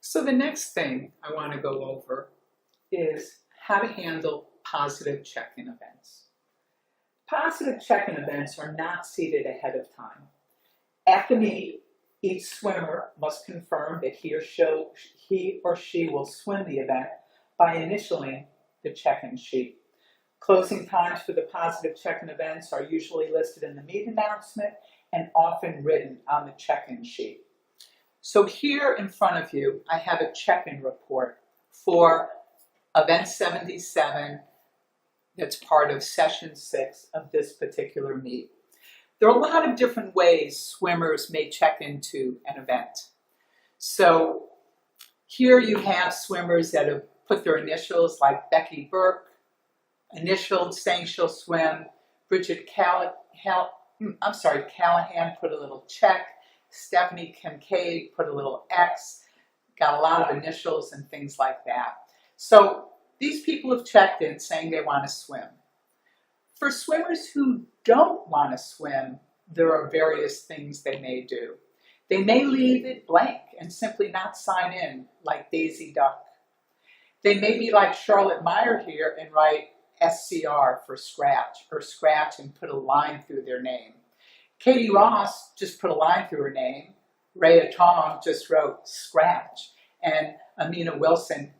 So the next thing I want to go over is how to handle positive check-in events. Positive check-in events are not seeded ahead of time. After meet, each swimmer must confirm that he or she will swim the event by initialing the check-in sheet. Closing times for the positive check-in events are usually listed in the meet announcement and often written on the check-in sheet. So here in front of you, I have a check-in report for event 77 that's part of session 6 of this particular meet. There are a lot of different ways swimmers may check into an event. So here you have swimmers that have put their initials, like Becky Burke, initialed saying she'll swim. Bridget Callahan put a little check. Stephanie Kincaid put a little X, got a lot of initials and things like that. So these people have checked in saying they want to swim. For swimmers who don't want to swim, there are various things they may do. They may leave it blank and simply not sign in, like Daisy Duck. They may be like Charlotte Meyer here and write SCR for scratch, or scratch and put a line through their name. Katie Ross just put a line through her name. Rhea Tong just wrote scratch. And Amina Wilson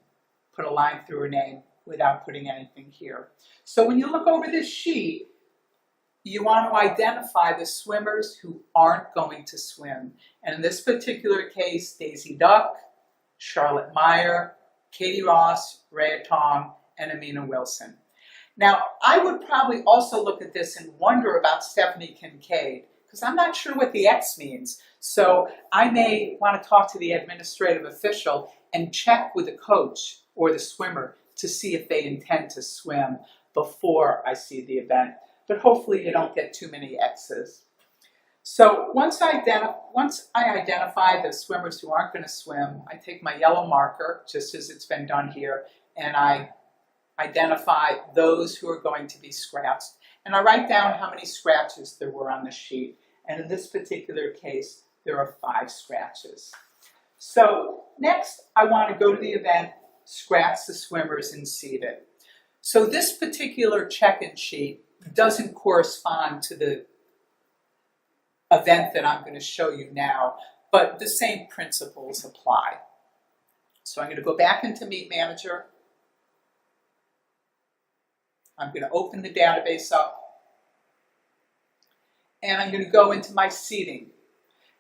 put a line through her name without putting anything here. So when you look over this sheet, you want to identify the swimmers who aren't going to swim. And in this particular case, Daisy Duck, Charlotte Meyer, Katie Ross, Rhea Tong, and Amina Wilson. Now, I would probably also look at this and wonder about Stephanie Kincaid, because I'm not sure what the X means. So I may want to talk to the administrative official and check with the coach or the swimmer to see if they intend to swim before I see the event. But hopefully you don't get too many X's. So once I identify the swimmers who aren't going to swim, I take my yellow marker, just as it's been done here, and I identify those who are going to be scratched. And I write down how many scratches there were on the sheet. And in this particular case, there are 5 scratches. So next, I want to go to the event, scratch the swimmers, and seed it. So this particular check-in sheet doesn't correspond to the event that I'm going to show you now, but the same principles apply. So I'm going to go back into Meet Manager. I'm going to open the database up, and I'm going to go into my seating.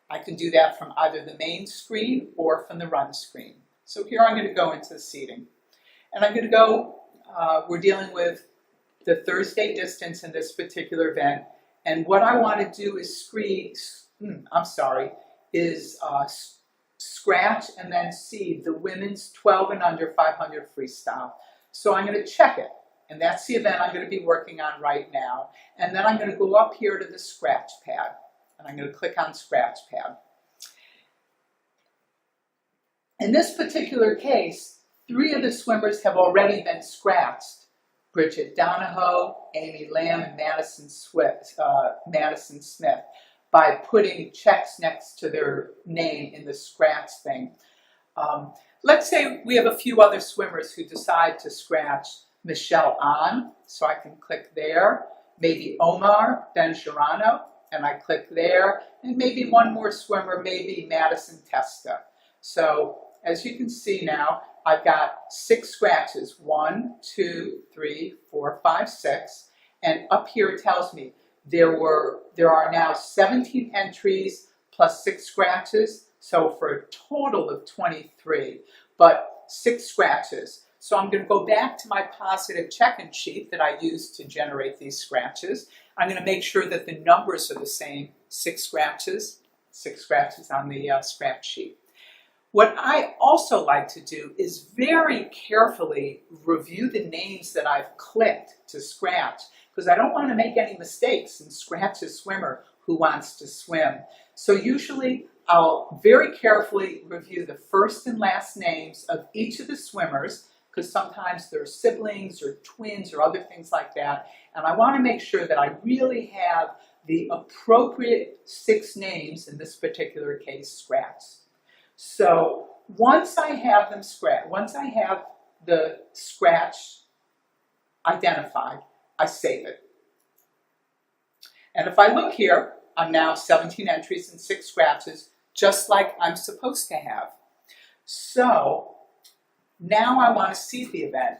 I can do that from either the main screen or from the run screen. So here I'm going to go into the seating. And I'm going to go, we're dealing with the Thursday distance in this particular event. And what I want to do is scratch and then seed the women's 12 and under 500 freestyle. So I'm going to check it. And that's the event I'm going to be working on right now. And then I'm going to go up here to the scratch pad. And I'm going to click on scratch pad. In this particular case, 3 of the swimmers have already been scratched. Bridget Donahoe, Amy Lamb, and Madison Smith, by putting checks next to their name in the scratch thing. Let's say we have a few other swimmers who decide to scratch Michelle Ahn, so I can click there. Maybe Omar Benjerano, and I click there. And maybe one more swimmer, maybe Madison Testa. So as you can see now, I've got 6 scratches. 1, 2, 3, 4, 5, 6. And up here it tells me there are now 17 entries plus 6 scratches, so for a total of 23, but 6 scratches. So I'm going to go back to my positive check-in sheet that I used to generate these scratches. I'm going to make sure that the numbers are the same, 6 scratches on the scratch sheet. What I also like to do is very carefully review the names that I've clicked to scratch, because I don't want to make any mistakes and scratch a swimmer who wants to swim. So usually I'll very carefully review the first and last names of each of the swimmers, because sometimes they're siblings or twins or other things like that. And I want to make sure that I really have the appropriate 6 names, in this particular case, scratched. So once I have them once I have the scratch identified, I save it. And if I look here, I'm now 17 entries and 6 scratches, just like I'm supposed to have. So now I want to seed the event.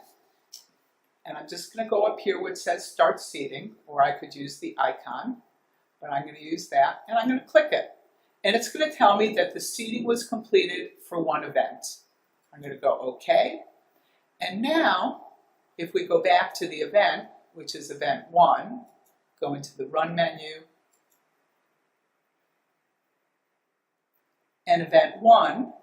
And I'm just going to go up here where it says Start Seeding, or I could use the icon, but I'm going to use that, and I'm going to click it. And it's going to tell me that the seeding was completed for one event. I'm going to go OK. And now, if we go back to the event, which is event 1, go into the Run menu, and event 1,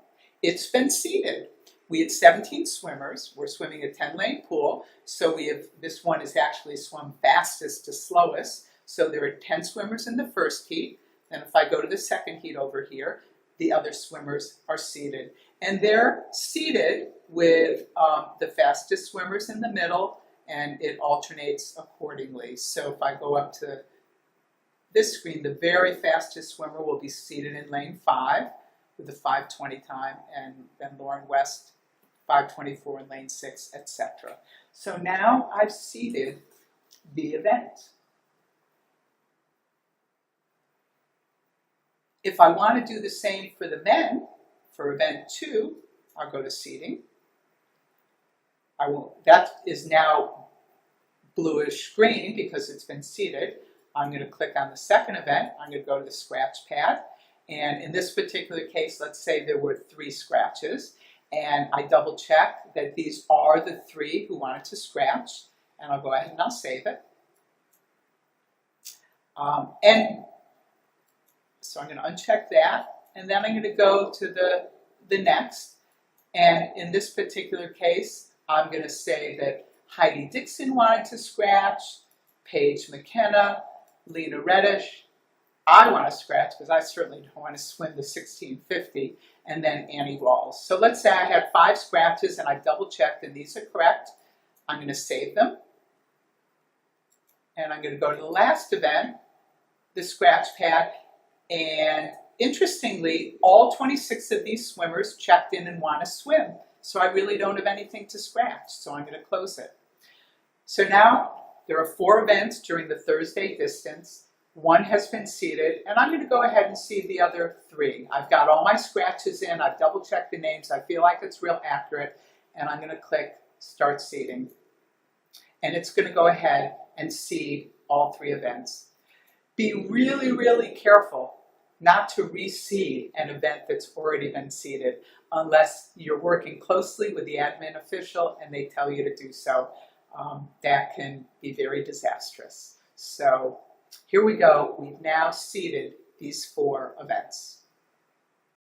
it's been seeded. We had 17 swimmers. We're swimming a 10-lane pool, so this one is actually swum fastest to slowest. So there are 10 swimmers in the first heat. And if I go to the second heat over here, the other swimmers are seated. And they're seated with the fastest swimmers in the middle, and it alternates accordingly. So if I go up to this screen, the very fastest swimmer will be seated in lane 5 with the 5:20 time, and then Lauren West 5:24 in lane 6, etc. So now I've seeded the event. If I want to do the same for the men, for event 2, I'll go to seeding. That is now bluish green because it's been seeded. I'm going to click on the second event. I'm going to go to the scratch pad. And in this particular case, let's say there were 3 scratches. And I double check that these are the 3 who wanted to scratch. And I'll go ahead and I'll save it. So I'm going to uncheck that. And then I'm going to go to the next. And in this particular case, I'm going to say that Heidi Dixon wanted to scratch, Paige McKenna, Lena Reddish. I want to scratch because I certainly don't want to swim the 1650, and then Annie Rawls. So let's say I had 5 scratches and I double checked and these are correct. I'm going to save them. And I'm going to go to the last event, the scratch pad. And interestingly, all 26 of these swimmers checked in and want to swim. So I really don't have anything to scratch. So I'm going to close it. So now there are 4 events during the Thursday distance. 1 has been seeded, and I'm going to go ahead and seed the other 3. I've got all my scratches in. I've double checked the names. I feel like it's real accurate, and I'm going to click Start Seeding. And it's going to go ahead and seed all 3 events. Be really, really careful not to reseed an event that's already been seeded unless you're working closely with the admin official and they tell you to do so. That can be very disastrous. So here we go. We've now seeded these 4 events.